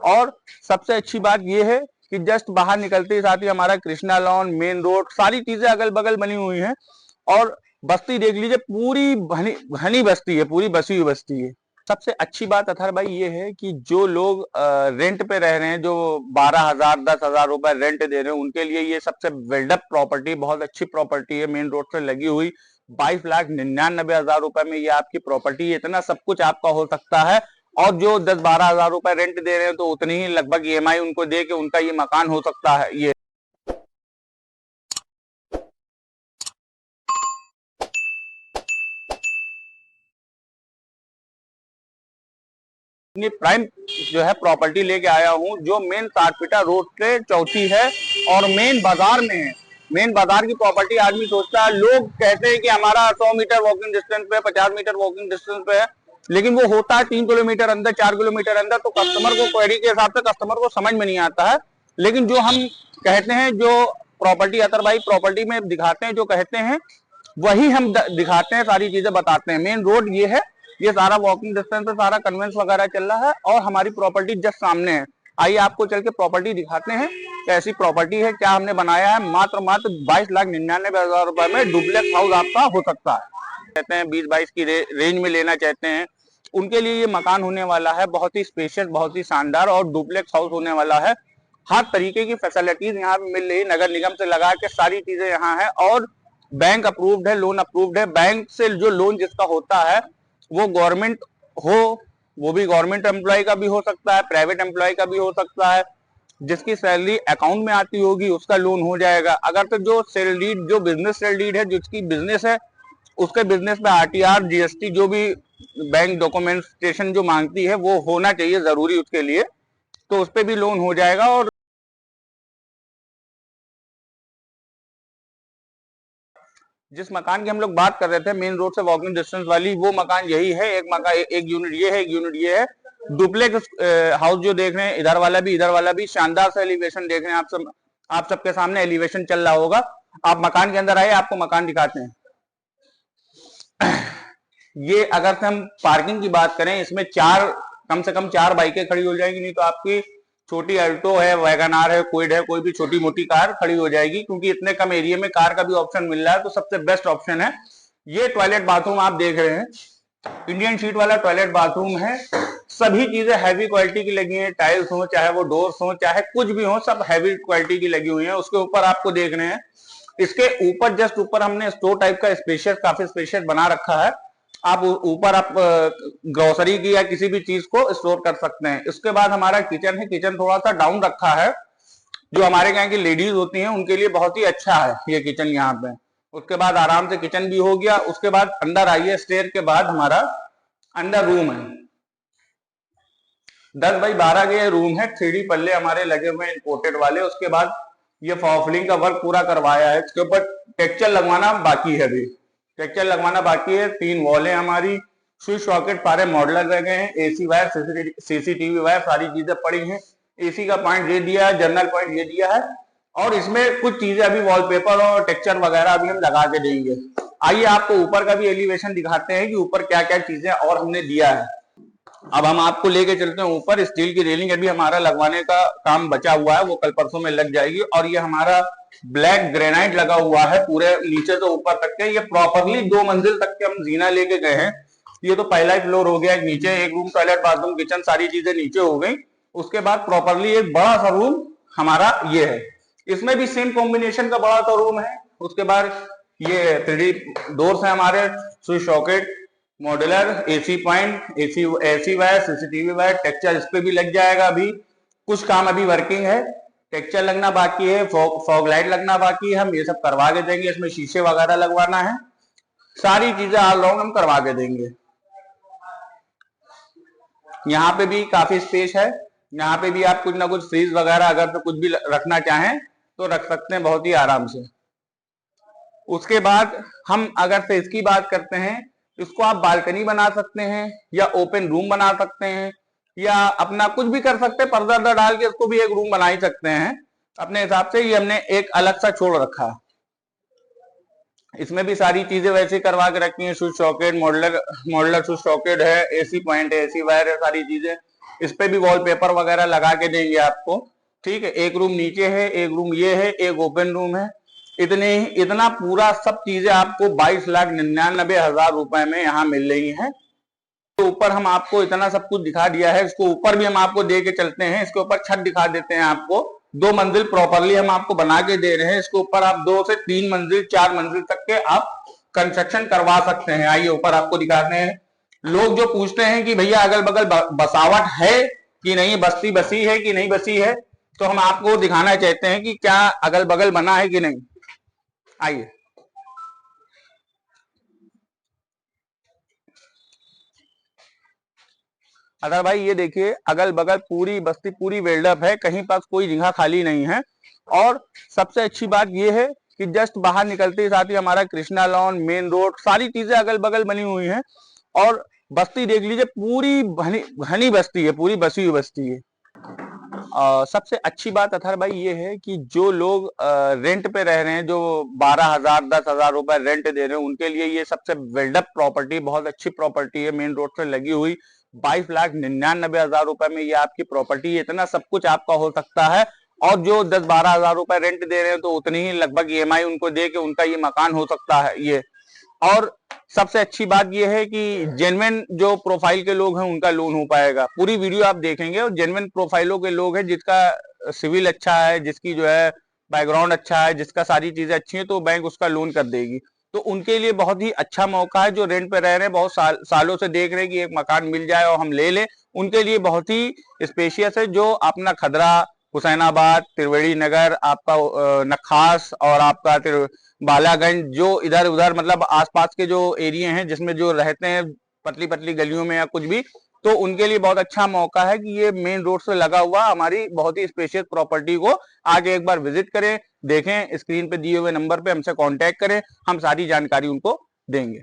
और सबसे अच्छी बात यह है कि जस्ट बाहर निकलते ही साथ ही हमारा कृष्णा लॉन, मेन रोड, सारी चीजें अगल बगल बनी हुई हैं। और बस्ती देख लीजिए, पूरी घनी बस्ती है, पूरी बसी हुई बस्ती है। सबसे अच्छी बात अथर भाई ये है कि जो लोग रेंट पे रह रहे हैं, जो 12,000 10,000 रुपए रेंट दे रहे हैं, उनके लिए ये सबसे बिल्डअप प्रॉपर्टी, बहुत अच्छी प्रॉपर्टी है, मेन रोड से लगी हुई। 22,99,000 रुपए में ये आपकी प्रॉपर्टी, इतना सब कुछ आपका हो सकता है। और जो 10-12,000 रुपए रेंट दे रहे हैं, तो उतनी ही लगभग ईएमआई उनको दे के उनका ये मकान हो सकता है। ये प्राइम जो है प्रॉपर्टी लेके आया हूँ, जो मेन 60 फीटा रोड से चौथी है और मेन बाजार में है। मेन बाजार की प्रॉपर्टी आदमी सोचता है, लोग कहते हैं कि हमारा 100 मीटर वॉकिंग डिस्टेंस पे, 50 मीटर वॉकिंग डिस्टेंस पे है, लेकिन वो होता है 3 किलोमीटर अंदर, 4 किलोमीटर अंदर। तो कस्टमर को, क्वेरी के हिसाब से कस्टमर को समझ में नहीं आता है। लेकिन जो हम कहते हैं, जो प्रॉपर्टी अतर भाई प्रॉपर्टी में दिखाते हैं, जो कहते हैं वही हम दिखाते हैं, सारी चीजें बताते हैं। मेन रोड ये है, ये सारा वॉकिंग डिस्टेंस पे सारा कन्वेंस वगैरह चल रहा है और हमारी प्रॉपर्टी जस्ट सामने है। आइए आपको चल के प्रॉपर्टी दिखाते हैं, कैसी प्रॉपर्टी है, क्या हमने बनाया है। मात्र 22,99,000 रुपए में डुप्लेक्स हाउस आपका हो सकता है। कहते हैं 20-22 की रेंज में लेना चाहते हैं, उनके लिए ये मकान होने वाला है, बहुत ही स्पेशियस, बहुत ही शानदार और डुप्लेक्स हाउस होने वाला है। हर तरीके की फैसिलिटीज यहाँ पे मिल रही, नगर निगम से लगा के सारी चीजें यहाँ है और बैंक अप्रूव्ड है, लोन अप्रूव्ड है। बैंक से जो लोन जिसका होता है वो गवर्नमेंट हो, वो भी गवर्नमेंट एम्प्लॉय का भी हो सकता है, प्राइवेट एम्प्लॉय का भी हो सकता है। जिसकी सैलरी अकाउंट में आती होगी उसका लोन हो जाएगा। अगर तो जो सैलरीड, जो बिजनेस सैलरीड है, जिसकी बिजनेस है, उसके बिजनेस में आरटीआर, जीएसटी, जो भी बैंक डॉक्यूमेंटेशन जो मांगती है वो होना चाहिए जरूरी उसके लिए, तो उस पर भी लोन हो जाएगा। और जिस मकान की हम लोग बात कर रहे थे, मेन रोड से वॉकिंग डिस्टेंस वाली, वो मकान यही है। एक मकान, एक यूनिट ये है, एक यूनिट ये है। डुप्लेक्स हाउस जो देख रहे हैं, इधर वाला भी, इधर वाला भी, शानदार सा एलिवेशन देख रहे हैं आप सबके सामने एलिवेशन चल रहा होगा। आप मकान के अंदर आए, आपको मकान दिखाते हैं। ये अगर से हम पार्किंग की बात करें, इसमें कम से कम 4 बाइकें खड़ी हो जाएंगी, नहीं तो आपकी छोटी अल्टो है, वैगनार है, क्विड है, कोई भी छोटी मोटी कार खड़ी हो जाएगी, क्योंकि इतने कम एरिया में कार का भी ऑप्शन मिल रहा है, तो सबसे बेस्ट ऑप्शन है। ये टॉयलेट बाथरूम आप देख रहे हैं, इंडियन शीट वाला टॉयलेट बाथरूम है। सभी चीजें हैवी क्वालिटी की लगी हैं, टाइल्स हो, चाहे वो डोर्स हो, चाहे कुछ भी हो, सब हैवी क्वालिटी की लगी हुई है। उसके ऊपर आपको देख रहे हैं, इसके ऊपर जस्ट ऊपर हमने स्टोर टाइप का स्पेशियस, काफी स्पेशियस बना रखा है। आप ऊपर आप ग्रोसरी की या किसी भी चीज को स्टोर कर सकते हैं। इसके बाद हमारा किचन है, किचन थोड़ा सा डाउन रखा है, जो हमारे यहाँ की लेडीज होती हैं उनके लिए बहुत ही अच्छा है ये किचन यहाँ पे। उसके बाद आराम से किचन भी हो गया। उसके बाद अंदर आइए, स्टेयर के बाद हमारा अंदर रूम है, 10x12 के रूम है। 3D पल्ले हमारे लगे हुए हैं इंपोर्टेड वाले। उसके बाद ये फॉलिंग का वर्क पूरा करवाया है, इसके ऊपर टेक्सचर लगवाना बाकी है, अभी टेक्सचर लगवाना बाकी है। 3 वॉल है हमारी, स्विच सॉकेट सारे मॉडलर लगे हैं, एसी वायर, सीसीटीवी वायर, सारी चीजें पड़ी हैं। एसी का पॉइंट ये दिया है, जनरल पॉइंट ये दिया है। और इसमें कुछ चीजें अभी वॉलपेपर और टेक्सचर वगैरह अभी हम लगा के देंगे। आइए आपको ऊपर का भी एलिवेशन दिखाते हैं कि ऊपर क्या क्या चीजें और हमने दिया है। अब हम आपको लेके चलते हैं ऊपर। स्टील की रेलिंग अभी हमारा लगवाने का काम बचा हुआ है, वो कल परसों में लग जाएगी। और ये हमारा ब्लैक ग्रेनाइट लगा हुआ है पूरे नीचे से ऊपर तक के। ये प्रॉपरली 2 मंजिल तक के हम जीना लेके गए हैं। ये तो पहला ही फ्लोर हो गया, नीचे एक रूम, टॉयलेट, बाथरूम, किचन, सारी चीजें नीचे हो गई। उसके बाद प्रॉपरली एक बड़ा सा रूम हमारा ये है, इसमें भी सेम कॉम्बिनेशन का बड़ा सा रूम है। उसके बाद ये 3D डोर्स है हमारे, switch socket, modular, AC point, AC wire, CCTV wire, texture इस पे भी लग जाएगा। अभी कुछ काम अभी वर्किंग है, टेक्सचर लगना बाकी है, फॉग लाइट लगना बाकी है, हम ये सब करवा के देंगे। इसमें शीशे वगैरह लगवाना है, सारी चीजें ऑलराउंड हम करवा के देंगे। यहाँ पे भी काफी स्पेस है, यहाँ पे भी आप कुछ ना कुछ फ्रीज वगैरह अगर तो कुछ भी रखना चाहें तो रख सकते हैं बहुत ही आराम से। उसके बाद हम अगर से इसकी बात करते हैं, इसको आप बालकनी बना सकते हैं या ओपन रूम बना सकते हैं या अपना कुछ भी कर सकते हैं, पर्दा वर्दा डाल के इसको भी एक रूम बना ही सकते हैं अपने हिसाब से। ये हमने एक अलग सा छोड़ रखा है, इसमें भी सारी चीजें वैसे करवा के रखी है। Switch socket, modular switch socket है, एसी पॉइंट है, एसी वायर है, सारी चीजें इस पे भी वॉलपेपर वगैरह लगा के देंगे आपको। ठीक है, एक रूम नीचे है, एक रूम ये है, एक ओपन रूम है। इतना पूरा सब चीजें आपको 22,99,000 रुपए में यहाँ मिल रही है। तो ऊपर हम आपको इतना सब कुछ दिखा दिया है, इसको ऊपर भी हम आपको दे के चलते हैं। इसके ऊपर छत दिखा देते हैं आपको। 2 मंजिल प्रॉपरली हम आपको बना के दे रहे हैं। इसके ऊपर आप 2 से 3 मंजिल 4 मंजिल तक के आप कंस्ट्रक्शन करवा सकते हैं। आइए ऊपर आपको दिखाते हैं। लोग जो पूछते हैं कि भैया अगल बगल बसावट है कि नहीं, बस्ती बसी है कि नहीं बसी है, तो हम आपको दिखाना चाहते हैं कि क्या अगल बगल बना है कि नहीं। आइए अदर भाई, ये देखिए अगल बगल पूरी बस्ती पूरी वेल्डअप है, कहीं पास कोई जगह खाली नहीं है। और सबसे अच्छी बात ये है कि जस्ट बाहर निकलते ही साथ ही हमारा कृष्णा लॉन, मेन रोड, सारी चीजें अगल बगल बनी हुई हैं। और बस्ती देख लीजिए, पूरी घनी बस्ती है, पूरी बसी हुई बस्ती है। सबसे अच्छी बात अथर भाई ये है कि जो लोग रेंट पे रह रहे हैं, जो 12,000 10,000 रुपए रेंट दे रहे हैं, उनके लिए ये सबसे बिल्डअप प्रॉपर्टी, बहुत अच्छी प्रॉपर्टी है, मेन रोड से लगी हुई। 22,99,000 रुपए में ये आपकी प्रॉपर्टी, इतना सब कुछ आपका हो सकता है। और जो 10-12,000 रुपए रेंट दे रहे हैं, तो उतनी ही लगभग EMI उनको दे के उनका ये मकान हो सकता है ये। और सबसे अच्छी बात यह है कि जेन्युइन जो प्रोफाइल के लोग हैं उनका लोन हो पाएगा। पूरी वीडियो आप देखेंगे और जेन्युइन प्रोफाइलों के लोग हैं, जिसका सिविल अच्छा है, जिसकी जो है बैकग्राउंड अच्छा है, जिसका सारी चीजें अच्छी हैं, तो बैंक उसका लोन कर देगी। तो उनके लिए बहुत ही अच्छा मौका है। जो रेंट पे रह रहे हैं, बहुत सालों से देख रहे हैं कि एक मकान मिल जाए और हम ले लें, उनके लिए बहुत ही स्पेशियस है। जो अपना खदरा, हुसैनाबाद, त्रिवेणी नगर, आपका नखास और आपका बालागंज, जो इधर उधर मतलब आसपास के जो एरिया हैं जिसमें जो रहते हैं पतली पतली गलियों में या कुछ भी, तो उनके लिए बहुत अच्छा मौका है कि ये मेन रोड से लगा हुआ हमारी बहुत ही स्पेशियस प्रॉपर्टी को आगे एक बार विजिट करें, देखें, स्क्रीन पे दिए हुए नंबर पे हमसे कांटेक्ट करें, हम सारी जानकारी उनको देंगे।